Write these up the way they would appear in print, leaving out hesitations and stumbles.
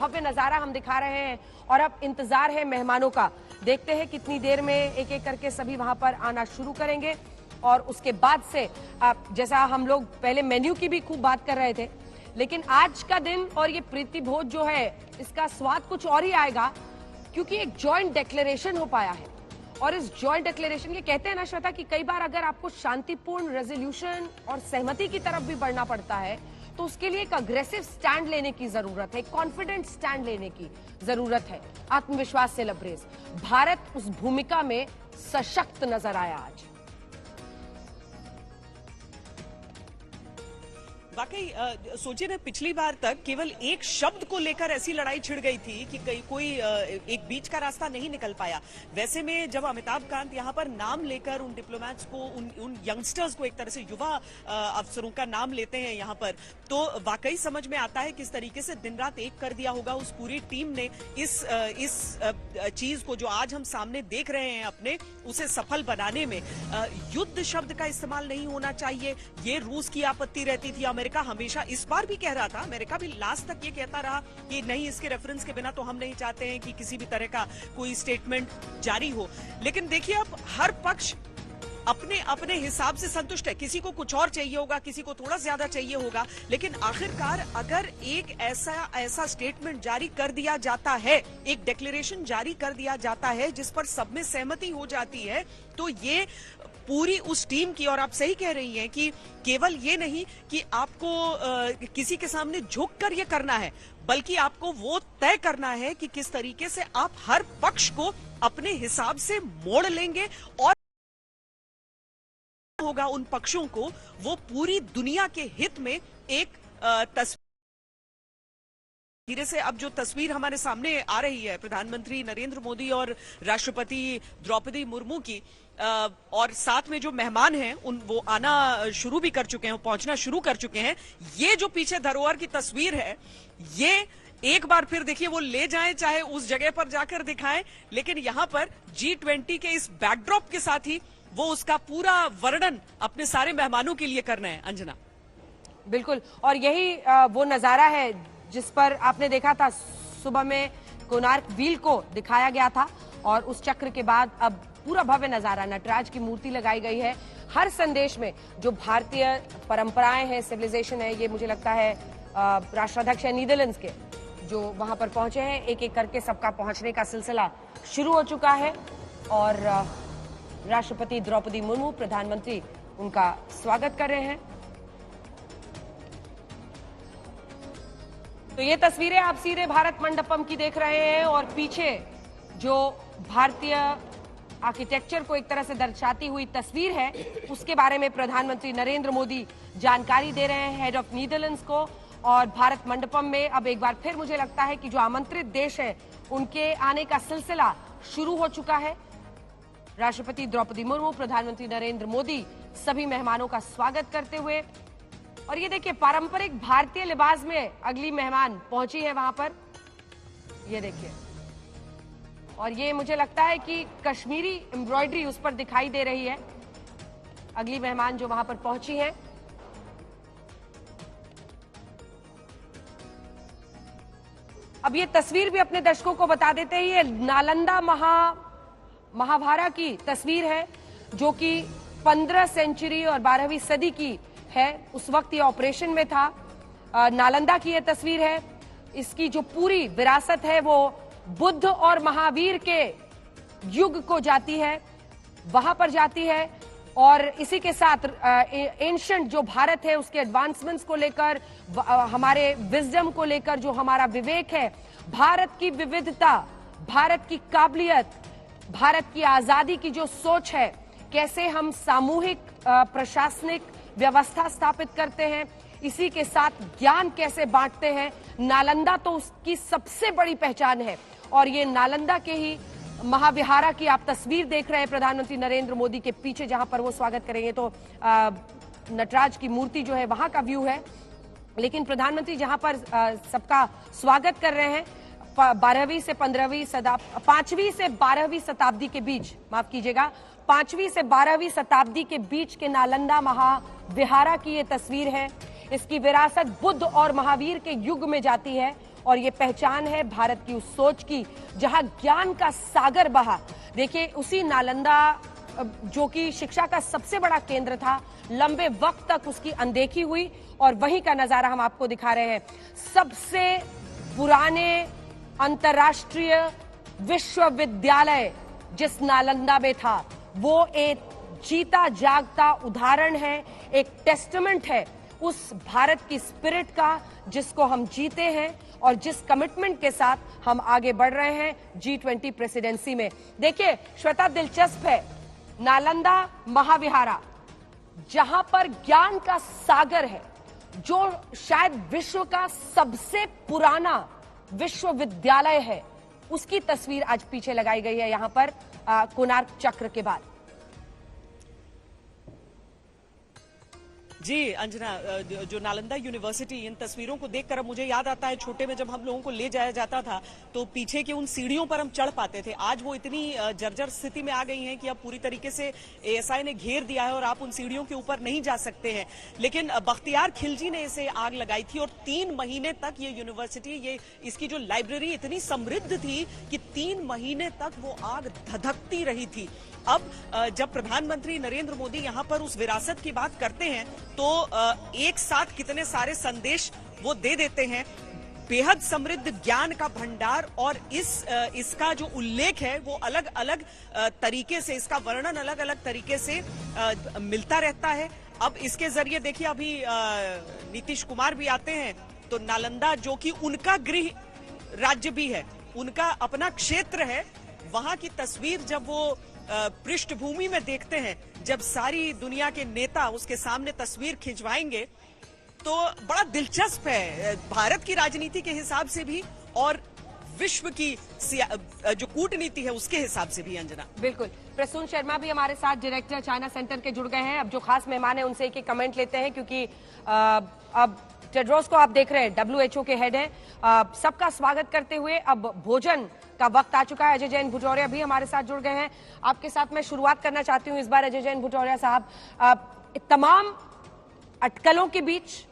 भव्य नजारा हम दिखा रहे हैं और अब इंतजार है मेहमानों का। देखते हैं कितनी देर में एक एक करके सभी वहां पर आना शुरू करेंगे और उसके बाद से जैसा हम लोग पहले मेन्यू की भी खूब बात कर रहे थे, लेकिन आज का दिन और ये प्रीति भोज जो है इसका स्वाद कुछ और ही आएगा, क्योंकि एक जॉइंट डिक्लेरेशन हो पाया है। और इस जॉइंट डिक्लेरेशन के कहते हैं ना श्वेता कि कई बार अगर आपको शांतिपूर्ण रेजोल्यूशन और सहमति की तरफ भी बढ़ना पड़ता है तो उसके लिए एक अग्रेसिव स्टैंड लेने की जरूरत है, कॉन्फिडेंट स्टैंड लेने की जरूरत है, आत्मविश्वास से लबरेज। भारत उस भूमिका में सशक्त नजर आया आज। वाकई सोचिए ना, पिछली बार तक केवल एक शब्द को लेकर ऐसी लड़ाई छिड़ गई थी कि कोई एक बीच का रास्ता नहीं निकल पाया। वैसे में जब अमिताभ कांत यहाँ पर नाम लेकर उन डिप्लोमैट्स को, उन यंगस्टर्स को, एक तरह से युवा अफसरों का नाम लेते हैं यहाँ पर, तो वाकई समझ में आता है किस तरीके से दिन रात एक कर दिया होगा उस पूरी टीम ने इस चीज को जो आज हम सामने देख रहे हैं अपने, उसे सफल बनाने में। युद्ध शब्द का इस्तेमाल नहीं होना चाहिए, ये रूस की आपत्ति रहती थी। अमेरिका हमेशा इस बार भी कह रहा था, अमेरिका भी लास्ट तक ये कहता रहा कि नहीं, इसके रेफरेंस के बिना तो हम नहीं चाहते हैं कि किसी भी तरह का कोई स्टेटमेंट जारी हो। लेकिन देखिए, अब हर पक्ष अपने अपने हिसाब से संतुष्ट है। किसी को कुछ और चाहिए होगा, किसी को थोड़ा ज्यादा चाहिए होगा, लेकिन आखिरकार अगर एक ऐसा स्टेटमेंट जारी कर दिया जाता है, एक डिक्लेरेशन जारी कर दिया जाता है जिस पर सब में सहमति हो जाती है, तो ये पूरी उस टीम की, और आप सही कह रही हैं कि केवल ये नहीं कि आपको किसी के सामने झुक कर ये करना है, बल्कि आपको वो तय करना है कि किस तरीके से आप हर पक्ष को अपने हिसाब से मोड़ लेंगे और होगा उन पक्षों को वो पूरी दुनिया के हित में एक तस्वीर। धीरे से अब जो तस्वीर हमारे सामने आ रही है प्रधानमंत्री नरेंद्र मोदी और राष्ट्रपति द्रौपदी मुर्मू की, और साथ में जो मेहमान हैं वो आना शुरू भी कर चुके हैं, पहुंचना शुरू कर चुके हैं। ये जो पीछे धरोहर की तस्वीर है, ये एक बार फिर देखिए, वो ले जाएं चाहे उस जगह पर जाकर दिखाएं, लेकिन यहां पर G20 के इस बैकड्रॉप के साथ ही वो उसका पूरा वर्णन अपने सारे मेहमानों के लिए करना है। अंजना, बिल्कुल, और यही वो नजारा है जिस पर आपने देखा था सुबह में कोणार्क व्हील को दिखाया गया था, और उस चक्र के बाद अब पूरा भव्य नजारा, नटराज की मूर्ति लगाई गई है। हर संदेश में जो भारतीय परंपराएं हैं, सिविलाइजेशन है, ये मुझे लगता है राष्ट्राध्यक्ष नीदरलैंड्स के जो वहां पर पहुंचे हैं, एक एक करके सबका पहुंचने का सिलसिला शुरू हो चुका है और राष्ट्रपति द्रौपदी मुर्मू, प्रधानमंत्री, उनका स्वागत कर रहे हैं। तो ये तस्वीरें आप सीधे भारत मंडपम की देख रहे हैं और पीछे जो भारतीय आर्किटेक्चर को एक तरह से दर्शाती हुई तस्वीर है, उसके बारे में प्रधानमंत्री नरेंद्र मोदी जानकारी दे रहे हैं हेड ऑफ नीदरलैंड्स को। और भारत मंडपम में अब एक बार फिर मुझे लगता है कि जो आमंत्रित देश है उनके आने का सिलसिला शुरू हो चुका है। राष्ट्रपति द्रौपदी मुर्मू, प्रधानमंत्री नरेंद्र मोदी सभी मेहमानों का स्वागत करते हुए, और ये देखिए पारंपरिक भारतीय लिबास में अगली मेहमान पहुंची है वहां पर, ये देखिए, और ये मुझे लगता है कि कश्मीरी एम्ब्रॉयडरी उस पर दिखाई दे रही है। अगली मेहमान जो वहां पर पहुंची है, अब ये तस्वीर भी अपने दर्शकों को बता देते हैं, ये नालंदा महाभारा की तस्वीर है जो कि 15 सेंचुरी और 12वीं सदी की है। उस वक्त ये ऑपरेशन में था। नालंदा की ये तस्वीर है। इसकी जो पूरी विरासत है वो बुद्ध और महावीर के युग को जाती है, वहां पर जाती है। और इसी के साथ एंशिएंट जो भारत है उसके एडवांसमेंट्स को लेकर, हमारे विजडम को लेकर, जो हमारा विवेक है, भारत की विविधता, भारत की काबिलियत, भारत की आजादी की जो सोच है, कैसे हम सामूहिक प्रशासनिक व्यवस्था स्थापित करते हैं, इसी के साथ ज्ञान कैसे बांटते हैं, नालंदा तो उसकी सबसे बड़ी पहचान है। और ये नालंदा के ही महाविहारा की आप तस्वीर देख रहे हैं प्रधानमंत्री नरेंद्र मोदी के पीछे, जहां पर वो स्वागत करेंगे। तो नटराज की मूर्ति जो है वहां का व्यू है, लेकिन प्रधानमंत्री जहां पर सबका स्वागत कर रहे हैं 5वीं से 12वीं शताब्दी के बीच, माफ कीजिएगा, 5वीं से 12वीं शताब्दी के बीच के नालंदा महाविहारा की ये तस्वीर है। इसकी विरासत बुद्ध और महावीर के युग में जाती है और ये पहचान है भारत की उस सोच की जहां ज्ञान का सागर बहा। देखिए, उसी नालंदा जो कि शिक्षा का सबसे बड़ा केंद्र था, लंबे वक्त तक उसकी अनदेखी हुई और वहीं का नजारा हम आपको दिखा रहे हैं। सबसे पुराने अंतर्राष्ट्रीय विश्वविद्यालय जिस नालंदा में था, वो एक जीता जागता उदाहरण है, एक टेस्टमेंट है उस भारत की स्पिरिट का जिसको हम जीते हैं और जिस कमिटमेंट के साथ हम आगे बढ़ रहे हैं G20 प्रेसिडेंसी में। देखिए श्वेता, दिलचस्प है, नालंदा महाविहारा जहां पर ज्ञान का सागर है, जो शायद विश्व का सबसे पुराना विश्वविद्यालय है, उसकी तस्वीर आज पीछे लगाई गई है यहां पर कोणार्क चक्र के बाद। जी अंजना, जो नालंदा यूनिवर्सिटी, इन तस्वीरों को देखकर अब मुझे याद आता है छोटे में जब हम लोगों को ले जाया जाता था तो पीछे के उन सीढ़ियों पर हम चढ़ पाते थे। आज वो इतनी जर्जर स्थिति में आ गई हैं कि अब पूरी तरीके से एएसआई ने घेर दिया है और आप उन सीढ़ियों के ऊपर नहीं जा सकते हैं। लेकिन बख्तियार खिलजी ने इसे आग लगाई थी और 3 महीने तक ये यूनिवर्सिटी, इसकी जो लाइब्रेरी इतनी समृद्ध थी कि 3 महीने तक वो आग धधकती रही थी। अब जब प्रधानमंत्री नरेंद्र मोदी यहां पर उस विरासत की बात करते हैं तो एक साथ कितने सारे संदेश वो दे देते हैं। बेहद समृद्ध ज्ञान का भंडार और इसका जो उल्लेख है वो अलग अलग तरीके से, इसका वर्णन अलग अलग तरीके से मिलता रहता है। अब इसके जरिए देखिए, अभी नीतीश कुमार भी आते हैं तो नालंदा, जो कि उनका गृह राज्य भी है, उनका अपना क्षेत्र है, वहां की तस्वीर जब वो पृष्ठभूमि में देखते हैं, जब सारी दुनिया के नेता उसके सामने तस्वीर खिंचवाएंगे तो बड़ा दिलचस्प है, भारत की राजनीति के हिसाब से भी और विश्व की जो कूटनीति है उसके हिसाब से भी। अंजना, बिल्कुल। प्रसून शर्मा भी हमारे साथ डायरेक्टर चाइना सेंटर के जुड़ गए हैं। अब जो खास मेहमान है उनसे एक कमेंट लेते हैं, क्योंकि अब टेड्रोस को आप देख रहे हैं, WHO के हेड हैं। सबका स्वागत करते हुए अब भोजन का वक्त आ चुका है। अजय जैन भुटौरिया भी हमारे साथ जुड़ गए हैं। आपके साथ मैं शुरुआत करना चाहती हूं इस बार, अजय जैन भुटौरिया साहब, तमाम अटकलों के बीच,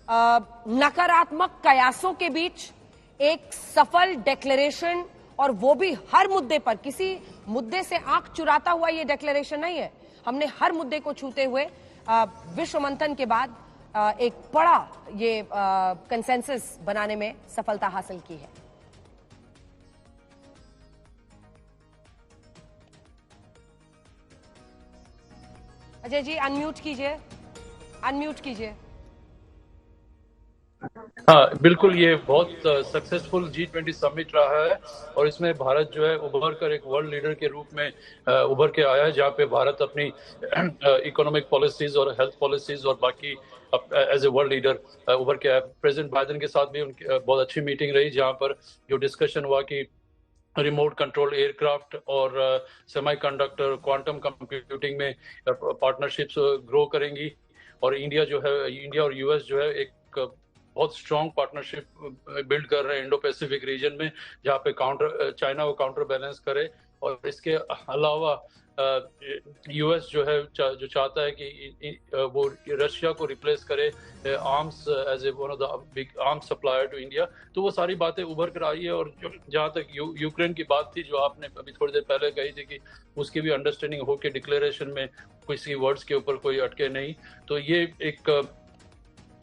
नकारात्मक कयासों के बीच एक सफल डिक्लेरेशन, और वो भी हर मुद्दे पर, किसी मुद्दे से आंख चुराता हुआ ये डिक्लेरेशन नहीं है। हमने हर मुद्दे को छूते हुए विश्व मंथन के बाद एक बड़ा ये कंसेंसस बनाने में सफलता हासिल की है। अजय जी अनम्यूट कीजिए, अनम्यूट कीजिए। हाँ बिल्कुल, ये बहुत सक्सेसफुल G20 समिट रहा है और इसमें भारत जो है उभर कर एक वर्ल्ड लीडर के रूप में उभर के आया है, जहाँ पे भारत अपनी इकोनॉमिक पॉलिसीज और हेल्थ पॉलिसीज और बाकी एज ए वर्ल्ड लीडर उभर के आया। प्रेसिडेंट बाइडेन के साथ भी उनकी बहुत अच्छी मीटिंग रही, जहाँ पर जो डिस्कशन हुआ कि रिमोट कंट्रोल एयरक्राफ्ट और सेमीकंडक्टर, क्वांटम कंप्यूटिंग में पार्टनरशिप्स ग्रो करेंगी और इंडिया और US जो है एक बहुत स्ट्रॉन्ग पार्टनरशिप बिल्ड कर रहे हैं इंडो पैसिफिक रीजन में, जहाँ पे चाइना को काउंटर बैलेंस करे। और इसके अलावा US जो है जो चाहता है कि वो रशिया को रिप्लेस करे arms as a one of the big arms supplier to India. तो वो सारी बातें उभर कर आई है। और जहाँ तक यूक्रेन की बात थी, जो आपने अभी थोड़ी देर पहले कही थी कि उसकी भी अंडरस्टैंडिंग हो के डिक्लेरेशन में किसी वर्ड्स के ऊपर कोई अटके नहीं, तो ये एक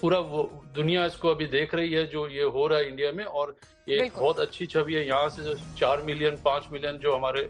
पूरा वो दुनिया इसको अभी देख रही है जो ये हो रहा है इंडिया में, और ये एक बहुत अच्छी छवि है। यहाँ से जो 4 मिलियन 5 मिलियन जो हमारे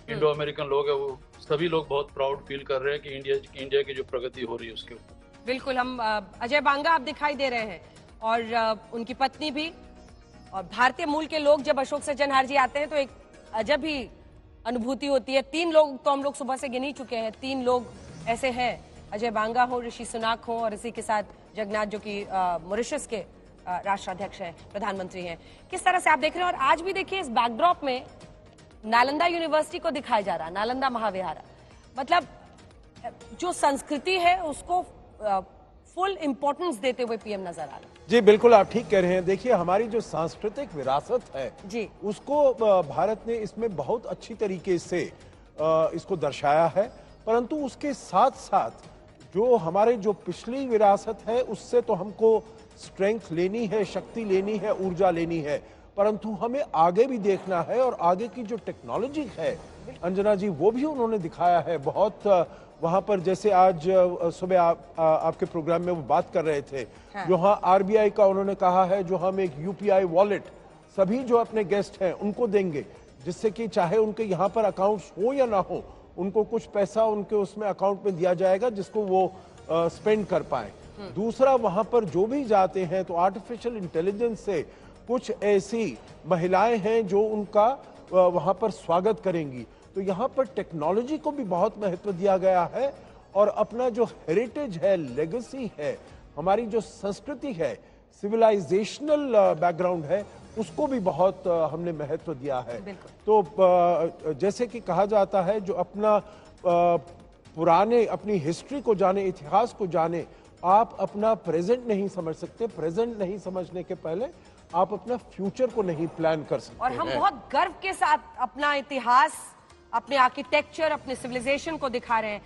इंडो अमेरिकन लोग हैं, वो सभी लोग बहुत प्राउड फील कर रहे हैं कि इंडिया की जो प्रगति हो रही है उसके ऊपर। बिल्कुल। हम अजय बांगा आप दिखाई दे रहे हैं और उनकी पत्नी भी, और भारतीय मूल के लोग जब अशोक सज्जनहार जी आते हैं तो एक अजब ही अनुभूति होती है। 3 लोग तो हम लोग सुबह से गिन ही चुके हैं, 3 लोग ऐसे हैं, अजय बांगा हो, ऋषि सुनाक हो और इसी के साथ जगन्नाथ जो कि मॉरिशस के राष्ट्राध्यक्ष हैं, प्रधानमंत्री हैं। किस तरह से आप देख रहे हैं? और आज भी देखिए इस बैकड्रॉप में नालंदा यूनिवर्सिटी को दिखाया जा रहा है, नालंदा महाविहारा। मतलब जो संस्कृति है उसको फुल इंपॉर्टेंस देते हुए पीएम नजर आ रहा है। जी बिल्कुल, आप ठीक कह रहे हैं। देखिए हमारी जो सांस्कृतिक विरासत है जी, उसको भारत ने इसमें बहुत अच्छी तरीके से इसको दर्शाया है, परंतु उसके साथ साथ जो हमारे जो पिछली विरासत है उससे तो हमको स्ट्रेंथ लेनी है, शक्ति लेनी है, ऊर्जा लेनी है, परंतु हमें आगे भी देखना है और आगे की जो टेक्नोलॉजी है अंजना जी वो भी उन्होंने दिखाया है बहुत। वहां पर जैसे आज सुबह आपके प्रोग्राम में वो बात कर रहे थे, जो हाँ आरबीआई का उन्होंने कहा है जो हम एक यूपीआई वॉलेट सभी जो अपने गेस्ट हैं उनको देंगे, जिससे कि चाहे उनके यहाँ पर अकाउंट्स हो या ना हो, उनको कुछ पैसा उनके उसमें अकाउंट में दिया जाएगा जिसको वो स्पेंड कर पाए। दूसरा, वहां पर जो भी जाते हैं तो आर्टिफिशियल इंटेलिजेंस से कुछ ऐसी महिलाएं हैं जो उनका वहां पर स्वागत करेंगी। तो यहाँ पर टेक्नोलॉजी को भी बहुत महत्व दिया गया है और अपना जो हेरिटेज है, लेगेसी है, हमारी जो संस्कृति है, सिविलाइजेशनल बैकग्राउंड है, उसको भी बहुत हमने महत्व दिया है। तो जैसे कि कहा जाता है जो अपना पुराने अपनी हिस्ट्री को जाने, इतिहास को जाने, आप अपना प्रेजेंट नहीं समझ सकते, प्रेजेंट नहीं समझने के पहले आप अपना फ्यूचर को नहीं प्लान कर सकते। और हम बहुत गर्व के साथ अपना इतिहास, अपने आर्किटेक्चर, अपने सिविलाइजेशन को दिखा रहे हैं।